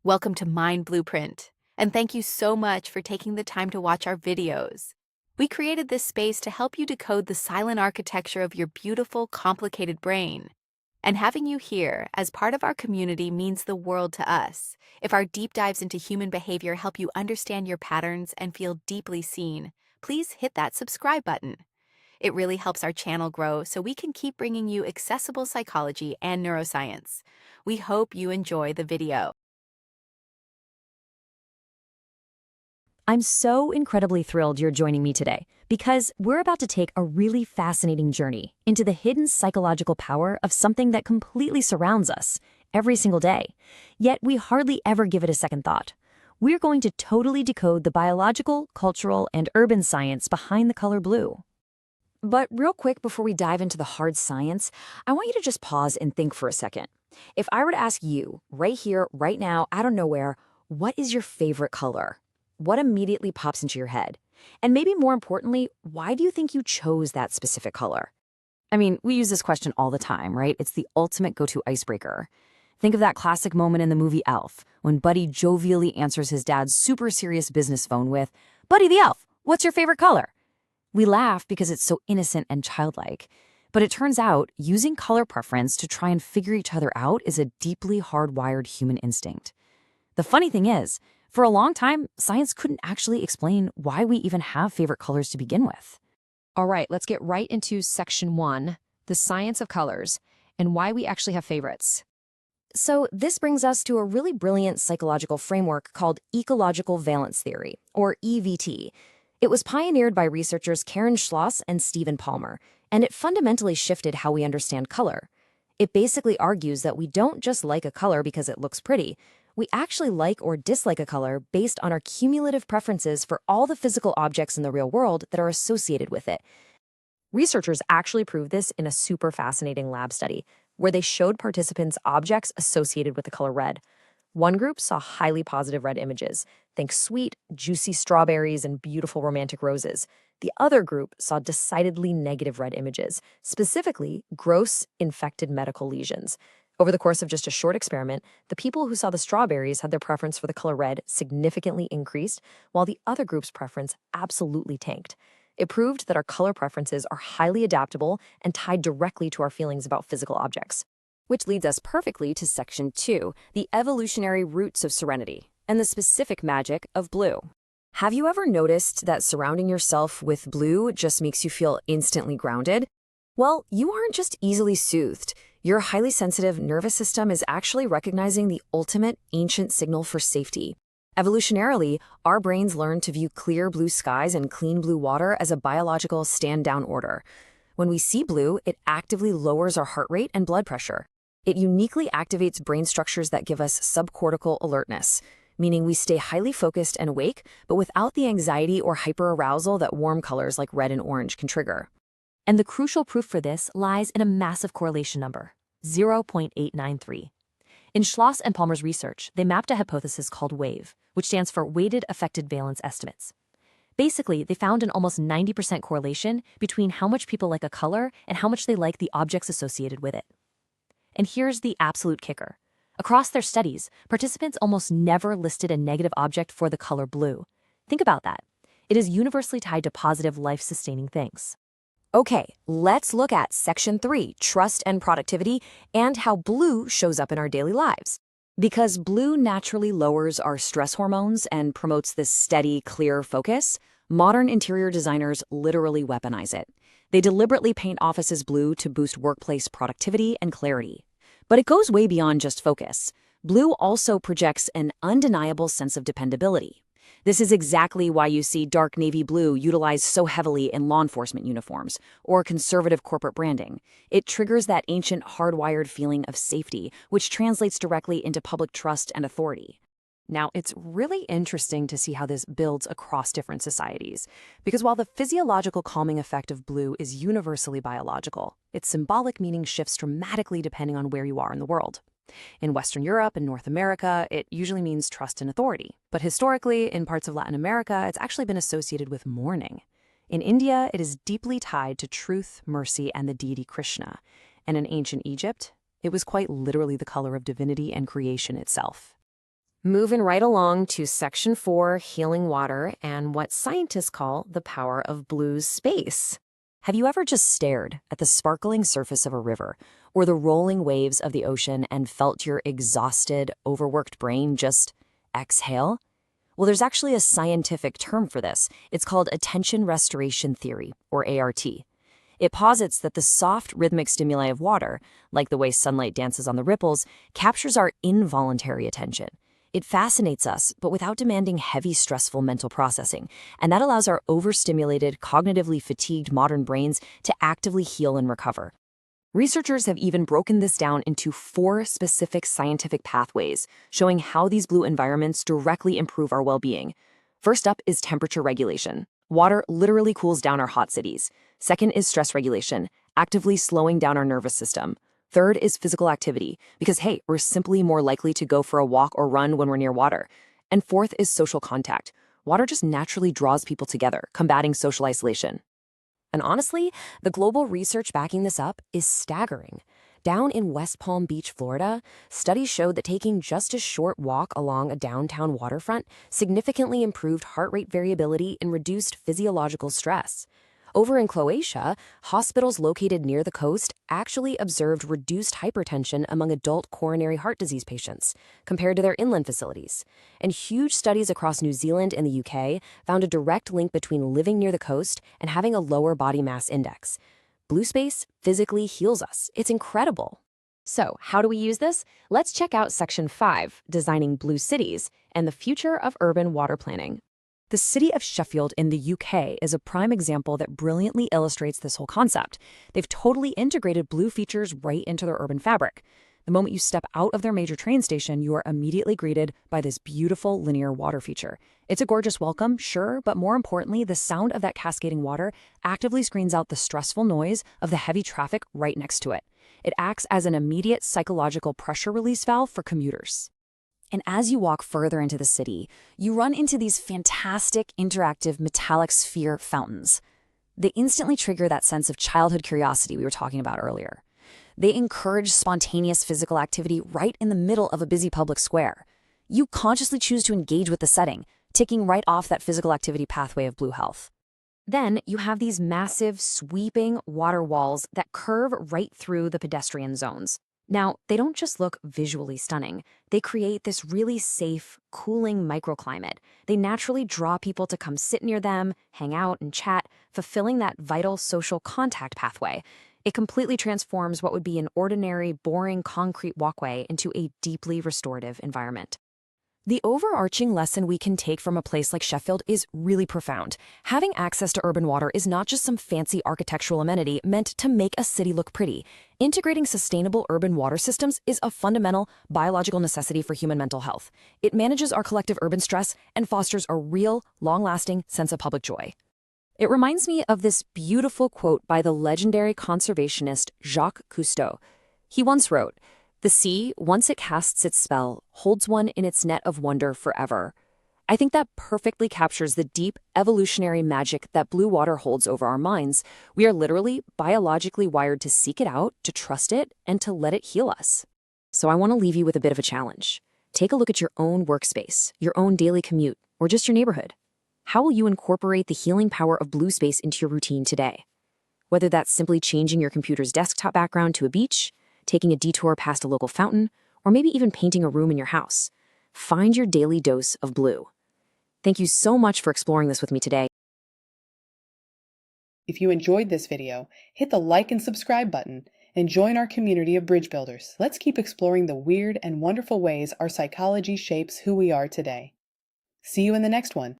Welcome to Mind Blueprint, and thank you so much for taking the time to watch our videos. We created this space to help you decode the silent architecture of your beautiful, complicated brain. And having you here as part of our community means the world to us. If our deep dives into human behavior help you understand your patterns and feel deeply seen, please hit that subscribe button. It really helps our channel grow so we can keep bringing you accessible psychology and neuroscience. We hope you enjoy the video. I'm so incredibly thrilled you're joining me today because we're about to take a really fascinating journey into the hidden psychological power of something that completely surrounds us every single day, yet we hardly ever give it a second thought. We're going to totally decode the biological, cultural, and urban science behind the color blue. But real quick before we dive into the hard science, I want you to just pause and think for a second. If I were to ask you, right here, right now, out of nowhere, what is your favorite color? What immediately pops into your head? And maybe more importantly, why do you think you chose that specific color? I mean, we use this question all the time, right? It's the ultimate go-to icebreaker. Think of that classic moment in the movie Elf, when Buddy jovially answers his dad's super serious business phone with, "Buddy the Elf, what's your favorite color?" We laugh because it's so innocent and childlike. But it turns out, using color preference to try and figure each other out is a deeply hardwired human instinct. The funny thing is, for a long time, science couldn't actually explain why we even have favorite colors to begin with. All right, let's get right into section 1, the science of colors, and why we actually have favorites. So this brings us to a really brilliant psychological framework called ecological valence theory, or EVT. It was pioneered by researchers Karen Schloss and Stephen Palmer, and it fundamentally shifted how we understand color. It basically argues that we don't just like a color because it looks pretty. We actually like or dislike a color based on our cumulative preferences for all the physical objects in the real world that are associated with it. Researchers actually proved this in a super fascinating lab study, where they showed participants objects associated with the color red. One group saw highly positive red images, think sweet, juicy strawberries and beautiful romantic roses. The other group saw decidedly negative red images, specifically gross, infected medical lesions. Over the course of just a short experiment, the people who saw the strawberries had their preference for the color red significantly increased, while the other group's preference absolutely tanked. It proved that our color preferences are highly adaptable and tied directly to our feelings about physical objects. Which leads us perfectly to section 2, the evolutionary roots of serenity, and the specific magic of blue. Have you ever noticed that surrounding yourself with blue just makes you feel instantly grounded? Well, you aren't just easily soothed. Your highly sensitive nervous system is actually recognizing the ultimate ancient signal for safety. Evolutionarily, our brains learn to view clear blue skies and clean blue water as a biological stand-down order. When we see blue, it actively lowers our heart rate and blood pressure. It uniquely activates brain structures that give us subcortical alertness, meaning we stay highly focused and awake, but without the anxiety or hyperarousal that warm colors like red and orange can trigger. And the crucial proof for this lies in a massive correlation number, 0.893. In Schloss and Palmer's research, they mapped a hypothesis called WAVE, which stands for Weighted Affected Valence Estimates. Basically, they found an almost 90% correlation between how much people like a color and how much they like the objects associated with it. And here's the absolute kicker. Across their studies, participants almost never listed a negative object for the color blue. Think about that. It is universally tied to positive life-sustaining things. Okay, let's look at section 3, trust and productivity, and how blue shows up in our daily lives. Because blue naturally lowers our stress hormones and promotes this steady, clear focus, modern interior designers literally weaponize it. They deliberately paint offices blue to boost workplace productivity and clarity. But it goes way beyond just focus. Blue also projects an undeniable sense of dependability. This is exactly why you see dark navy blue utilized so heavily in law enforcement uniforms or conservative corporate branding. It triggers that ancient hardwired feeling of safety, which translates directly into public trust and authority. Now, it's really interesting to see how this builds across different societies, because while the physiological calming effect of blue is universally biological, its symbolic meaning shifts dramatically depending on where you are in the world. In Western Europe and North America, it usually means trust and authority. But historically, in parts of Latin America, it's actually been associated with mourning. In India, it is deeply tied to truth, mercy, and the deity Krishna. And in ancient Egypt, it was quite literally the color of divinity and creation itself. Moving right along to Section 4, healing water, and what scientists call the power of blue space. Have you ever just stared at the sparkling surface of a river or the rolling waves of the ocean and felt your exhausted, overworked brain just exhale? Well, there's actually a scientific term for this. It's called attention restoration theory, or ART. It posits that the soft rhythmic stimuli of water, like the way sunlight dances on the ripples, captures our involuntary attention. It fascinates us, but without demanding heavy, stressful mental processing, and that allows our overstimulated, cognitively fatigued modern brains to actively heal and recover. Researchers have even broken this down into 4 specific scientific pathways, showing how these blue environments directly improve our well-being. First up is temperature regulation. Water literally cools down our hot cities. Second is stress regulation, actively slowing down our nervous system. Third is physical activity, because hey, we're simply more likely to go for a walk or run when we're near water. And fourth is social contact. Water just naturally draws people together, combating social isolation. And honestly, the global research backing this up is staggering. Down in West Palm Beach, Florida, studies showed that taking just a short walk along a downtown waterfront significantly improved heart rate variability and reduced physiological stress. Over in Croatia, hospitals located near the coast actually observed reduced hypertension among adult coronary heart disease patients compared to their inland facilities. And huge studies across New Zealand and the UK found a direct link between living near the coast and having a lower body mass index. Blue space physically heals us. It's incredible. So, how do we use this? Let's check out Section 5, Designing Blue Cities, and the Future of Urban Water Planning. The city of Sheffield in the UK is a prime example that brilliantly illustrates this whole concept. They've totally integrated blue features right into their urban fabric. The moment you step out of their major train station, you are immediately greeted by this beautiful linear water feature. It's a gorgeous welcome, sure, but more importantly, the sound of that cascading water actively screens out the stressful noise of the heavy traffic right next to it. It acts as an immediate psychological pressure release valve for commuters. And as you walk further into the city, you run into these fantastic interactive metallic sphere fountains. They instantly trigger that sense of childhood curiosity we were talking about earlier. They encourage spontaneous physical activity right in the middle of a busy public square. You consciously choose to engage with the setting, ticking right off that physical activity pathway of blue health. Then you have these massive, sweeping water walls that curve right through the pedestrian zones. Now, they don't just look visually stunning. They create this really safe, cooling microclimate. They naturally draw people to come sit near them, hang out, and chat, fulfilling that vital social contact pathway. It completely transforms what would be an ordinary, boring concrete walkway into a deeply restorative environment. The overarching lesson we can take from a place like Sheffield is really profound. Having access to urban water is not just some fancy architectural amenity meant to make a city look pretty. Integrating sustainable urban water systems is a fundamental biological necessity for human mental health. It manages our collective urban stress and fosters a real, long-lasting sense of public joy. It reminds me of this beautiful quote by the legendary conservationist Jacques Cousteau. He once wrote, "The sea, once it casts its spell, holds one in its net of wonder forever." I think that perfectly captures the deep evolutionary magic that blue water holds over our minds. We are literally biologically wired to seek it out, to trust it, and to let it heal us. So I want to leave you with a bit of a challenge. Take a look at your own workspace, your own daily commute, or just your neighborhood. How will you incorporate the healing power of blue space into your routine today? Whether that's simply changing your computer's desktop background to a beach, taking a detour past a local fountain, or maybe even painting a room in your house. Find your daily dose of blue. Thank you so much for exploring this with me today. If you enjoyed this video, hit the like and subscribe button and join our community of bridge builders. Let's keep exploring the weird and wonderful ways our psychology shapes who we are today. See you in the next one.